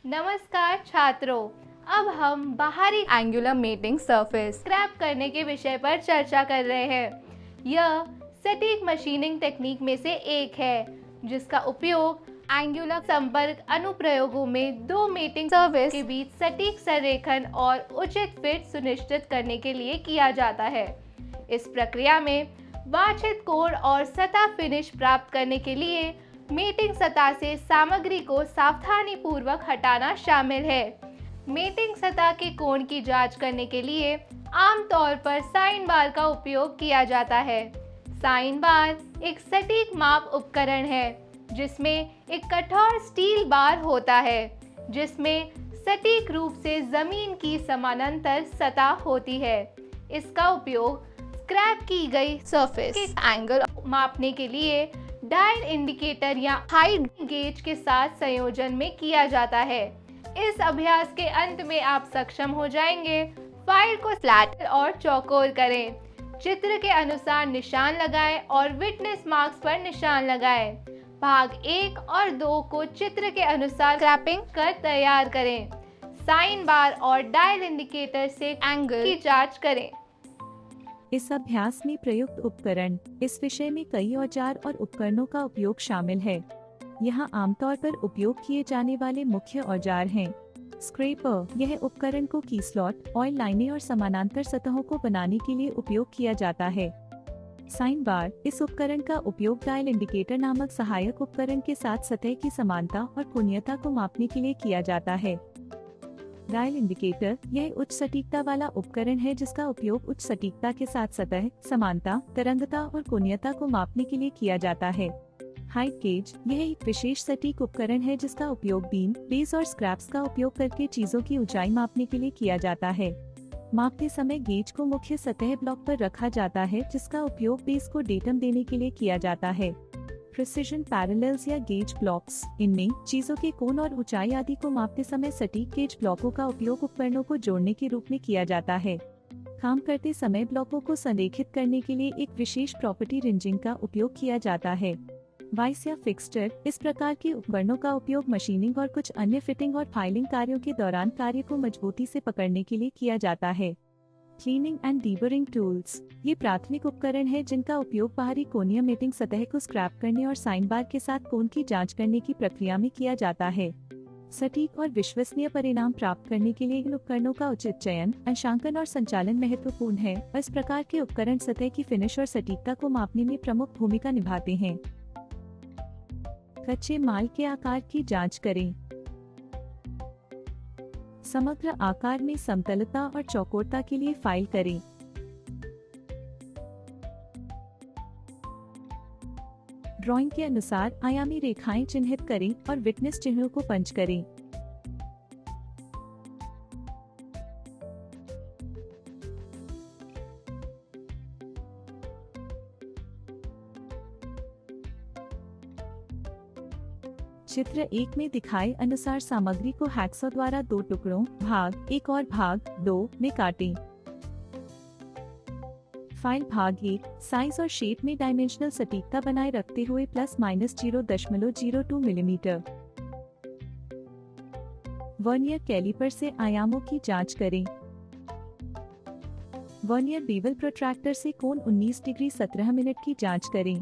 नमस्कार छात्रों, अब हम बाहरी एंगुलर मेटिंग सरफेस स्क्रैप करने के विषय पर चर्चा कर रहे हैं। यह सटीक मशीनिंग तकनीक में से एक है जिसका उपयोग एंगुलर संपर्क अनुप्रयोगों में दो मेटिंग सरफेस के बीच सटीक संरेखण और उचित फिट सुनिश्चित करने के लिए किया जाता है। इस प्रक्रिया में वांछित कोण और सतह फिनिश प्राप्त करने के लिए मेटिंग सतह से सामग्री को सावधानीपूर्वक हटाना शामिल है। मेटिंग सतह के कोण की जांच करने के लिए आमतौर पर साइन बार का उपयोग किया जाता है। साइन बार एक सटीक माप उपकरण है जिसमें एक कठोर स्टील बार होता है जिसमें सटीक रूप से जमीन की समानांतर सतह होती है। इसका उपयोग स्क्रैप की गई सरफेस के एंगल मापने के लिए डायल इंडिकेटर या हाइट गेज के साथ संयोजन में किया जाता है। इस अभ्यास के अंत में आप सक्षम हो जाएंगे। फाइल को फ्लैट और चौकोर करें, चित्र के अनुसार निशान लगाएं और विटनेस मार्क्स पर निशान लगाएं। भाग 1 और 2 को चित्र के अनुसार स्क्रैपिंग कर तैयार करें। साइन बार और डायल इंडिकेटर से एंगल की जांच करें। इस अभ्यास में प्रयुक्त उपकरण। इस विषय में कई औजार और उपकरणों का उपयोग शामिल है। यहाँ आमतौर पर उपयोग किए जाने वाले मुख्य औजार हैं। स्क्रैपर, यह उपकरण को की स्लॉट, ऑयल लाइनें और समानांतर सतहों को बनाने के लिए उपयोग किया जाता है। साइन बार, इस उपकरण का उपयोग डायल इंडिकेटर नामक सहायक उपकरण के साथ सतह की समानता और कोणीयता को मापने के लिए किया जाता है। डायल इंडिकेटर, यह उच्च सटीकता वाला उपकरण है जिसका उपयोग उच्च सटीकता के साथ सतह, समानता, तरंगता और कोणीयता को मापने के लिए किया जाता है। हाइट गेज, यह एक विशेष सटीक उपकरण है जिसका उपयोग बीम, बेस और स्क्रैप्स का उपयोग करके चीजों की ऊंचाई मापने के लिए किया जाता है। मापते समय गेज को मुख्य सतह ब्लॉक पर रखा जाता है जिसका उपयोग बेस को डेटम देने के लिए किया जाता है। प्रिसिजन पैरेलल्स या गेज ब्लॉक्स, इनमें चीजों के कोण और ऊंचाई आदि को मापते समय सटीक गेज ब्लॉकों का उपयोग उपकरणों को जोड़ने के रूप में किया जाता है। काम करते समय ब्लॉकों को संरेखित करने के लिए एक विशेष प्रॉपर्टी रिंजिंग का उपयोग किया जाता है। वाइस या फिक्सचर, इस प्रकार के उपकरणों का उपयोग मशीनिंग और कुछ अन्य फिटिंग और फाइलिंग कार्यों के दौरान कार्य को मजबूती से पकड़ने के लिए किया जाता है। क्लीनिंग एंड डीबरिंग टूल्स, ये प्राथमिक उपकरण है जिनका उपयोग बाहरी कोणीय मेटिंग सतह को स्क्रैप करने और साइन बार के साथ कोण की जांच करने की प्रक्रिया में किया जाता है। सटीक और विश्वसनीय परिणाम प्राप्त करने के लिए इन उपकरणों का उचित चयन, अंशांकन और संचालन महत्वपूर्ण है। इस प्रकार के उपकरण सतह की फिनिश और सटीकता को मापने में प्रमुख भूमिका निभाते हैं। कच्चे माल के आकार की जांच करें। समग्र आकार में समतलता और चौकोरता के लिए फाइल करें। ड्राइंग के अनुसार आयामी रेखाएं चिन्हित करें और विटनेस चिन्हों को पंच करें। चित्र 1 में दिखाए अनुसार सामग्री को हैक्सॉ द्वारा दो टुकड़ों, भाग 1 और भाग 2 में काटें। फाइल भाग 1 साइज और शेप में डायमेंशनल सटीकता बनाए रखते हुए ±0.02 मिलीमीटर। वर्नियर कैलिपर से आयामों की जांच करें। वर्नियर बेवल प्रोट्रैक्टर से कोण 19 डिग्री 17 मिनट की जांच करें।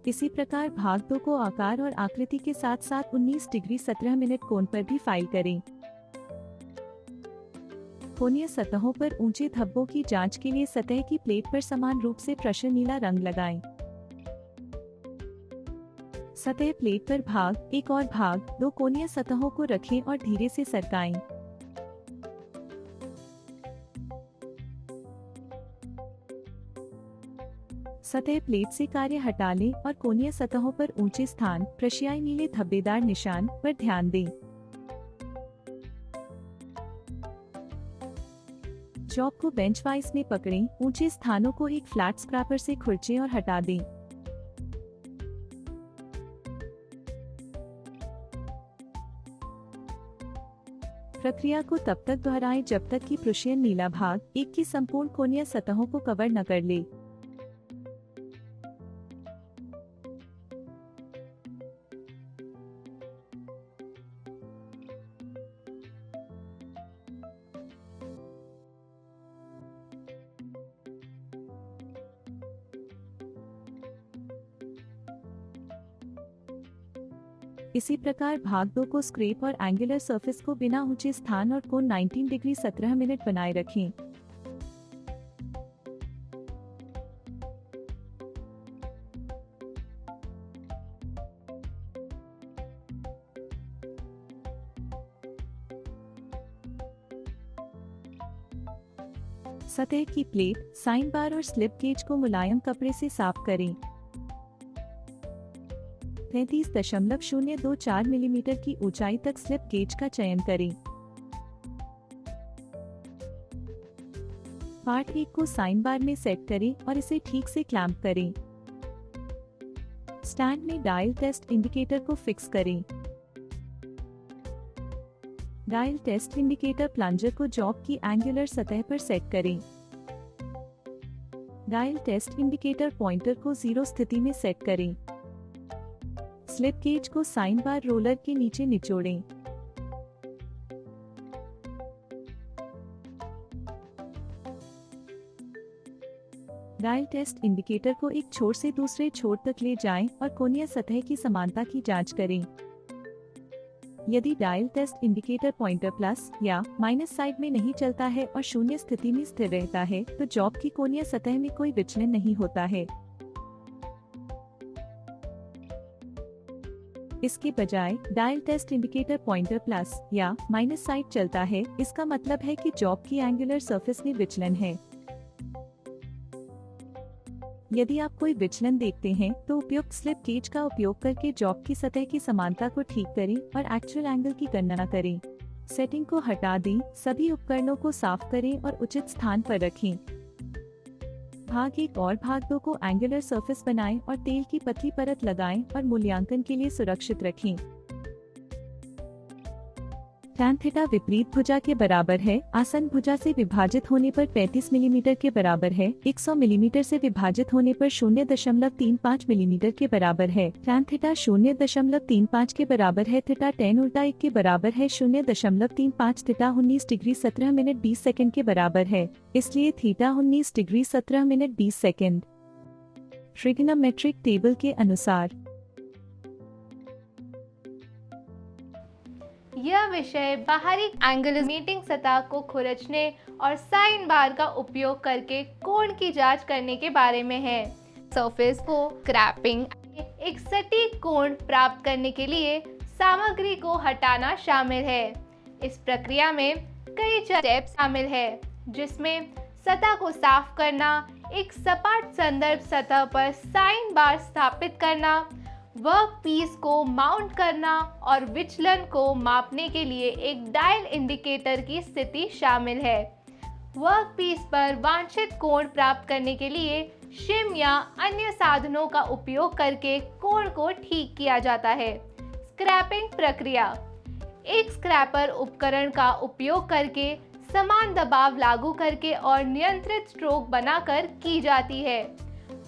इसी प्रकार भाग 2 को आकार और आकृति के साथ साथ 19 डिग्री 17 मिनट कोण पर भी फाइल करें। कोणीय सतहों पर ऊंचे धब्बों की जांच के लिए सतह की प्लेट पर समान रूप से प्रशर नीला रंग लगाएं। सतह प्लेट पर भाग 1 और भाग 2 कोणीय सतहों को रखें और धीरे से सरकाएं। सतह प्लेट से कार्य हटा लें और कोणीय सतहों पर ऊंचे स्थान, प्रशियाई नीले धब्बेदार निशान पर ध्यान दें। जॉब को बेंच वाइज में पकड़ें, ऊंचे स्थानों को एक फ्लैट स्क्रैपर से खुरचें और हटा दें। प्रक्रिया को तब तक दोहराएं जब तक कि प्रुशियन नीला भाग 1 की संपूर्ण कोणीय सतहों को कवर न कर ले। इसी प्रकार भाग 2 को स्क्रैप और एंगुलर सरफेस को बिना ऊंचे स्थान और कोण 19 डिग्री 17 मिनट बनाए रखें। सतह की प्लेट, साइन बार और स्लिप गेज को मुलायम कपड़े से साफ करें। 33.024 मिलीमीटर की ऊंचाई तक स्लिप गेज का चयन करें। पार्ट 1 को साइन बार में सेट करें और इसे ठीक से क्लैंप करें। स्टैंड में डायल टेस्ट इंडिकेटर को फिक्स करें। डायल टेस्ट इंडिकेटर प्लंजर को जॉब की एंगुलर सतह पर सेट करें। डायल टेस्ट इंडिकेटर पॉइंटर को 0 स्थिति में सेट करें। स्लिप गेज को साइन बार रोलर के नीचे निचोड़ें। डायल टेस्ट इंडिकेटर को एक छोर से दूसरे छोर तक ले जाएं और कोणीय सतह की समानता की जांच करें। यदि dial test indicator pointer plus या माइनस साइड में नहीं चलता है और शून्य स्थिति में स्थिर रहता है तो जॉब की कोणीय सतह में कोई विचलन नहीं होता है। इसके बजाय dial test indicator pointer plus या माइनस साइड चलता है, इसका मतलब है कि जॉब की एंगुलर सरफेस में विचलन है। यदि आप कोई विचलन देखते हैं तो उपयुक्त स्लिप गेज का उपयोग करके जॉब की सतह की समानता को ठीक करें और एक्चुअल एंगल की गणना करें। सेटिंग को हटा दें, सभी उपकरणों को साफ करें और उचित स्थान पर रखें। भाग 1 और भाग 2 को एंगुलर सरफेस बनाएं और तेल की पतली परत लगाएं और मूल्यांकन के लिए सुरक्षित रखें। tan थीटा विपरीत भुजा के बराबर है, आसन भुजा से विभाजित होने पर 35 मिलीमीटर के बराबर है, 100 मिलीमीटर से विभाजित होने पर 0.35 मिलीमीटर के बराबर है। tan थीटा 0.35 के बराबर है, थीटा tan उल्टा 1 के बराबर है, 0.35 थीटा 19 डिग्री 17 मिनट 20 सेकंड के बराबर है, इसलिए theta 19 degree 17 minute 20 second. Trigonometric table के अनुसार यह विषय बाहरी एंगुलर मीटिंग सतह को खुरचने और साइन बार का उपयोग करके कोण की जांच करने के बारे में है। सरफेस को क्रैपिंग एक सटीक कोण प्राप्त करने के लिए सामग्री को हटाना शामिल है। इस प्रक्रिया में कई स्टेप शामिल है, जिसमें सतह को साफ करना, एक सपाट संदर्भ सतह पर साइन बार स्थापित करना, वर्क पीस को माउंट करना और विचलन को मापने के लिए एक डायल इंडिकेटर की स्थिति शामिल है। वर्क पीस पर वांछित कोण प्राप्त करने के लिए शिम या अन्य साधनों का उपयोग करके कोण को ठीक किया जाता है। स्क्रैपिंग प्रक्रिया एक स्क्रैपर उपकरण का उपयोग करके समान दबाव लागू करके और नियंत्रित स्ट्रोक बनाकर की जाती है।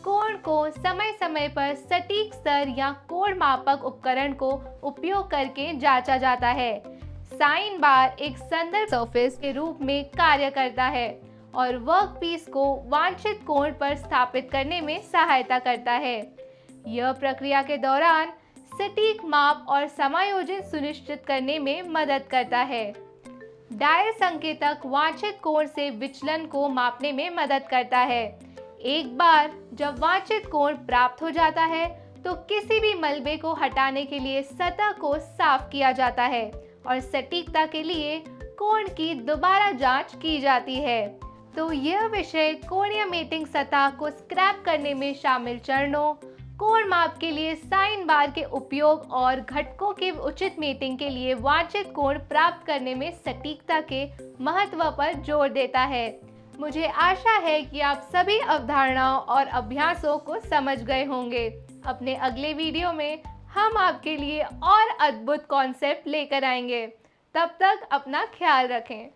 कोण को समय समय पर सटीक स्तर या कोण मापक उपकरण को उपयोग करके जांचा जाता है। साइन बार एक संदर्भ सरफेस के रूप में कार्य करता है और वर्क पीस को वांछित कोण पर स्थापित करने में सहायता करता है। यह प्रक्रिया के दौरान सटीक माप और समायोजन सुनिश्चित करने में मदद करता है। डायल संकेतक वांछित कोण से विचलन को मापने में मदद करता है। एक बार जब वांछित कोण प्राप्त हो जाता है तो किसी भी मलबे को हटाने के लिए सतह को साफ किया जाता है और सटीकता के लिए कोण की दोबारा जांच की जाती है। तो यह विषय कोणीय मेटिंग सतह को स्क्रैप करने में शामिल चरणों, कोण माप के लिए साइन बार के उपयोग और घटकों के उचित मेटिंग के लिए वांछित कोण प्राप्त करने में सटीकता के महत्व पर जोर देता है। मुझे आशा है कि आप सभी अवधारणाओं और अभ्यासों को समझ गए होंगे। अपने अगले वीडियो में हम आपके लिए और अद्भुत कॉन्सेप्ट लेकर आएंगे। तब तक अपना ख्याल रखें।